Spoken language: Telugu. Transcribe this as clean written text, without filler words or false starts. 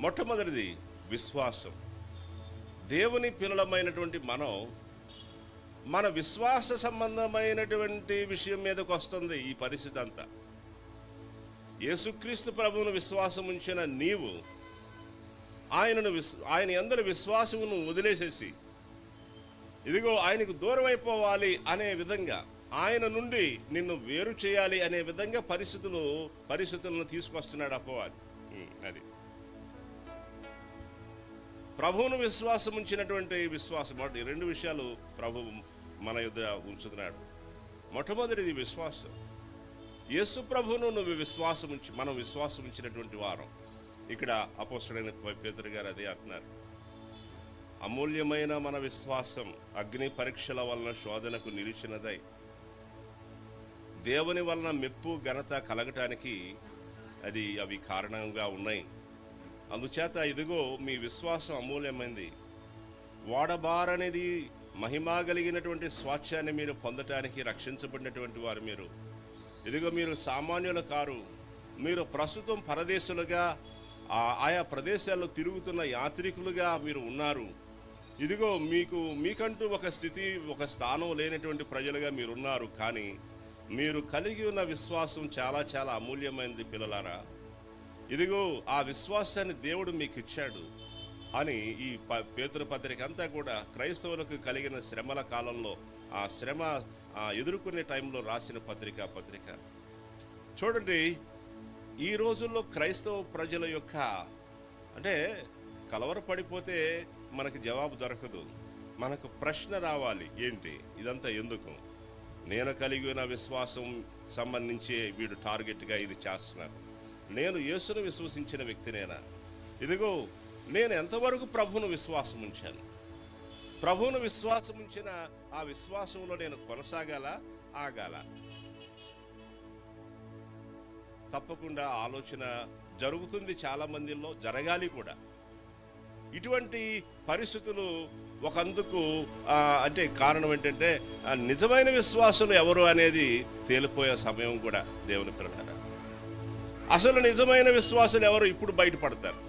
మొట్టమొదటిది విశ్వాసం. దేవుని పిల్లలమైనటువంటి మనం మన విశ్వాస సంబంధమైనటువంటి విషయం మీదకు వస్తుంది ఈ పరిస్థితి అంతా. యేసుక్రీస్తు ప్రభువును విశ్వాసం ఉంచిన నీవు ఆయన యందు విశ్వాసమును వదిలేసేసి ఇదిగో ఆయనకు దూరం అయిపోవాలి అనే విధంగా, ఆయన నుండి నిన్ను వేరు చేయాలి అనే విధంగా పరిస్థితులను తీసుకొస్తున్నాడు అపవాది. అది ప్రభువును విశ్వాసం ఉంచినటువంటి విశ్వాసం. రెండు విషయాలు ప్రభువు మన యుద్ధ ఉంచుతున్నాడు. మొట్టమొదటిది విశ్వాసం. యేసు ప్రభువును మనం విశ్వాసం ఉంచినటువంటి వారం. ఇక్కడ అపోస్తలుడైన పేతురు గారు అదే అంటున్నారు. అమూల్యమైన మన విశ్వాసం అగ్ని పరీక్షల వలన శోధనకు నిలిచినదై దేవుని వలన మెప్పు ఘనత కలగటానికి అవి కారణంగా ఉన్నాయి. అందుచేత ఇదిగో మీ విశ్వాసం అమూల్యమైంది. వాడబారనేది మహిమా కలిగినటువంటి స్వాస్థ్యాన్ని మీరు పొందటానికి రక్షించబడినటువంటి వారు మీరు. ఇదిగో మీరు సామాన్యులు కారు. మీరు ప్రస్తుతం పరదేశులుగా ఆయా ప్రదేశాల్లో తిరుగుతున్న యాత్రికులుగా మీరు ఉన్నారు. ఇదిగో మీకంటూ ఒక స్థితి, ఒక స్థానం లేనటువంటి ప్రజలుగా మీరున్నారు. కానీ మీరు కలిగి ఉన్న విశ్వాసం చాలా చాలా అమూల్యమైనది పిల్లలారా. ఇదిగో ఆ విశ్వాసాన్ని దేవుడు మీకు ఇచ్చాడు అని ఈ పేతురు పత్రిక అంతా కూడా క్రైస్తవులకు కలిగిన శ్రమల కాలంలో ఆ శ్రమ ఎదుర్కొనే టైంలో రాసిన పత్రిక. చూడండి, ఈ రోజుల్లో క్రైస్తవ ప్రజల యొక్క కలవరపడిపోతే మనకు జవాబు దొరకదు. మనకు ప్రశ్న రావాలి, ఏంటి ఇదంతా ఎందుకు? నేను కలిగి ఉన్న విశ్వాసం సంబంధించి వీడు టార్గెట్గా ఇది చేస్తున్నారు. నేను యేసును విశ్వసించిన వ్యక్తినేనా? ఇదిగో నేను ఎంతవరకు ప్రభువును విశ్వాసం ఉంచాను? ప్రభువును విశ్వాసం ఉంచిన ఆ విశ్వాసంలో నేను కొనసాగాల, ఆగాల? తప్పకుండా ఆలోచన జరుగుతుంది, చాలా మందిలో జరగాలి కూడా. ఇటువంటి పరిస్థితులు ఒకందుకు కారణం ఏంటంటే నిజమైన విశ్వాసులు ఎవరు అనేది తేలిపోయే సమయం కూడా దేవుని పిల్లలారా. అసలు నిజమైన విశ్వాసులు ఎవరు ఇప్పుడు బయటపడతారు.